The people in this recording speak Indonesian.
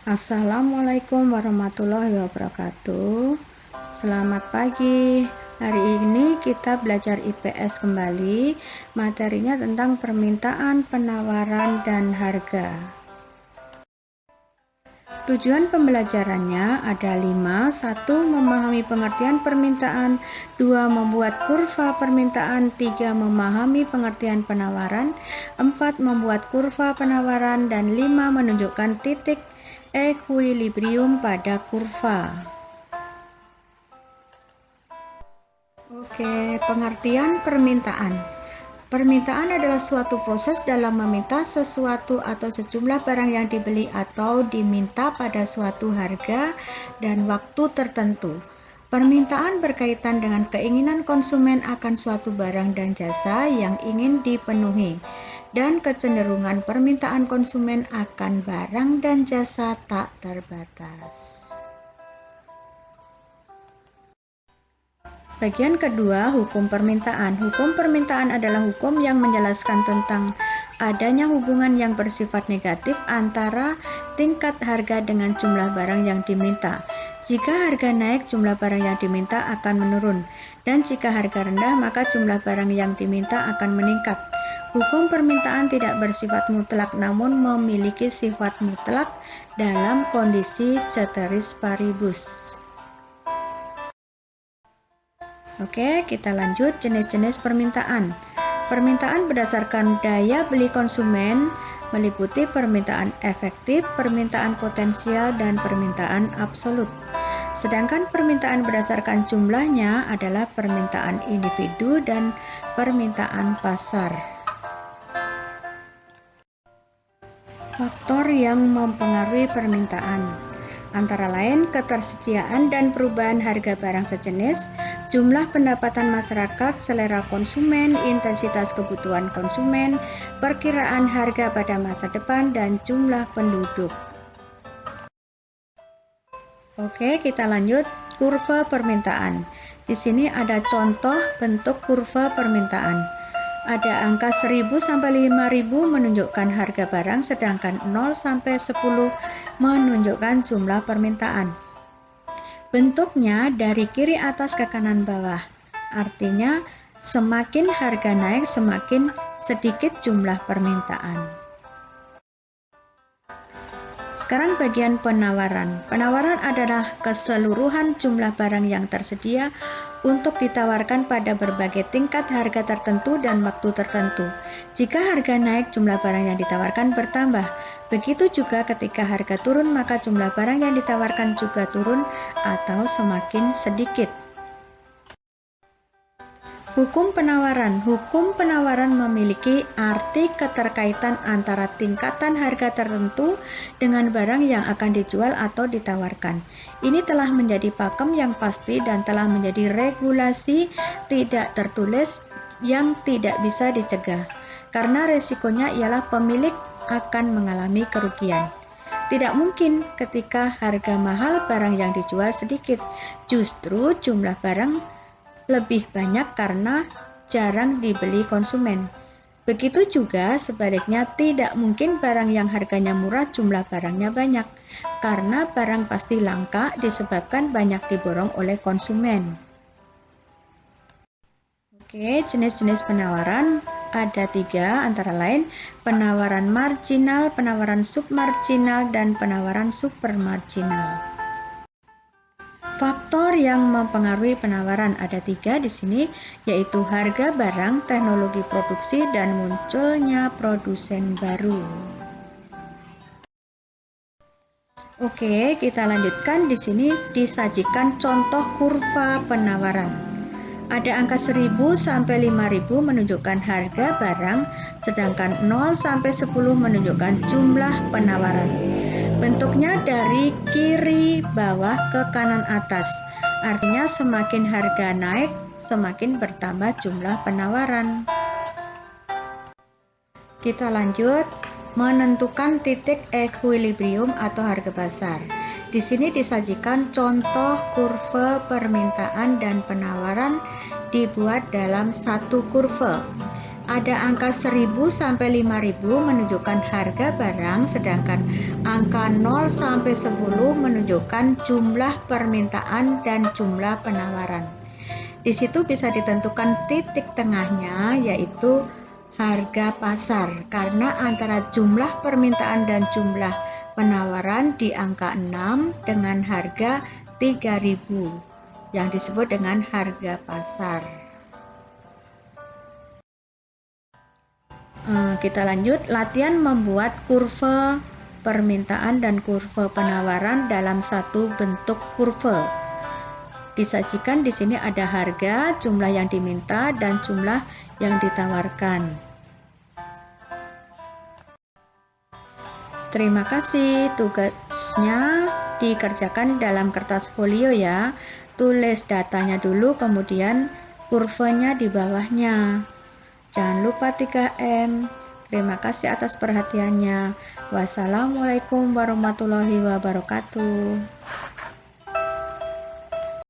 Assalamualaikum warahmatullahi wabarakatuh. Selamat pagi. Hari ini kita belajar IPS kembali. Materinya tentang permintaan, penawaran, dan harga. Tujuan pembelajarannya ada 5. 1. Memahami pengertian permintaan. 2. Membuat kurva permintaan. 3. Memahami pengertian penawaran. 4. Membuat kurva penawaran. Dan 5. Menunjukkan titik ekuilibrium pada kurva. Oke, pengertian permintaan. Permintaan adalah suatu proses dalam meminta sesuatu atau sejumlah barang yang dibeli atau diminta pada suatu harga dan waktu tertentu. Permintaan berkaitan dengan keinginan konsumen akan suatu barang dan jasa yang ingin dipenuhi, dan kecenderungan permintaan konsumen akan barang dan jasa tak terbatas. Bagian kedua, hukum permintaan. Hukum permintaan adalah hukum yang menjelaskan tentang adanya hubungan yang bersifat negatif antara tingkat harga dengan jumlah barang yang diminta. Jika harga naik, jumlah barang yang diminta akan menurun, dan jika harga rendah, maka jumlah barang yang diminta akan meningkat. Hukum permintaan tidak bersifat mutlak, namun memiliki sifat mutlak dalam kondisi ceteris paribus. Oke, kita lanjut jenis-jenis permintaan. Permintaan berdasarkan daya beli konsumen meliputi permintaan efektif, permintaan potensial, dan permintaan absolut. Sedangkan permintaan berdasarkan jumlahnya adalah permintaan individu dan permintaan pasar. Faktor yang mempengaruhi permintaan antara lain ketersediaan dan perubahan harga barang sejenis, jumlah pendapatan masyarakat, selera konsumen, intensitas kebutuhan konsumen, perkiraan harga pada masa depan, dan jumlah penduduk. Oke, kita lanjut kurva permintaan. Di sini ada contoh bentuk kurva permintaan. Ada angka 1000 sampai 5000 menunjukkan harga barang, sedangkan 0 sampai 10 menunjukkan jumlah permintaan. Bentuknya dari kiri atas ke kanan bawah. Artinya semakin harga naik, semakin sedikit jumlah permintaan. Sekarang bagian penawaran. Penawaran adalah keseluruhan jumlah barang yang tersedia untuk ditawarkan pada berbagai tingkat harga tertentu dan waktu tertentu. Jika harga naik, jumlah barang yang ditawarkan bertambah. Begitu juga ketika harga turun, maka jumlah barang yang ditawarkan juga turun atau semakin sedikit. Hukum penawaran. Hukum penawaran memiliki arti keterkaitan antara tingkatan harga tertentu dengan barang yang akan dijual atau ditawarkan. Ini telah menjadi pakem yang pasti dan telah menjadi regulasi tidak tertulis yang tidak bisa dicegah, karena resikonya ialah pemilik akan mengalami kerugian. Tidak mungkin ketika harga mahal barang yang dijual sedikit, justru jumlah barang lebih banyak karena jarang dibeli konsumen. Begitu juga sebaliknya, tidak mungkin barang yang harganya murah jumlah barangnya banyak, karena barang pasti langka disebabkan banyak diborong oleh konsumen. Oke, jenis-jenis penawaran ada 3, antara lain penawaran marginal, penawaran submarginal, dan penawaran supermarginal. Faktor yang mempengaruhi penawaran ada 3 di sini, yaitu harga barang, teknologi produksi, dan munculnya produsen baru. Oke, kita lanjutkan. Di sini disajikan contoh kurva penawaran. Ada angka 1000 sampai 5000 menunjukkan harga barang, sedangkan 0 sampai 10 menunjukkan jumlah penawaran. Bentuknya dari kiri bawah ke kanan atas. Artinya semakin harga naik, semakin bertambah jumlah penawaran. Kita lanjut menentukan titik ekuilibrium atau harga pasar. Di sini disajikan contoh kurva permintaan dan penawaran dibuat dalam satu kurva. Ada angka 1000 sampai 5000 menunjukkan harga barang, sedangkan angka 0 sampai 10 menunjukkan jumlah permintaan dan jumlah penawaran. Di situ bisa ditentukan titik tengahnya, yaitu harga pasar, karena antara jumlah permintaan dan jumlah penawaran di angka 6 dengan harga 3000 yang disebut dengan harga pasar. Kita lanjut, latihan membuat kurva permintaan dan kurva penawaran dalam satu bentuk kurva. Disajikan di sini ada harga, jumlah yang diminta, dan jumlah yang ditawarkan. Terima kasih, tugasnya dikerjakan dalam kertas folio ya. Tulis datanya dulu, kemudian kurvanya di bawahnya. Jangan lupa 3M. Terima kasih atas perhatiannya. Wassalamualaikum warahmatullahi wabarakatuh.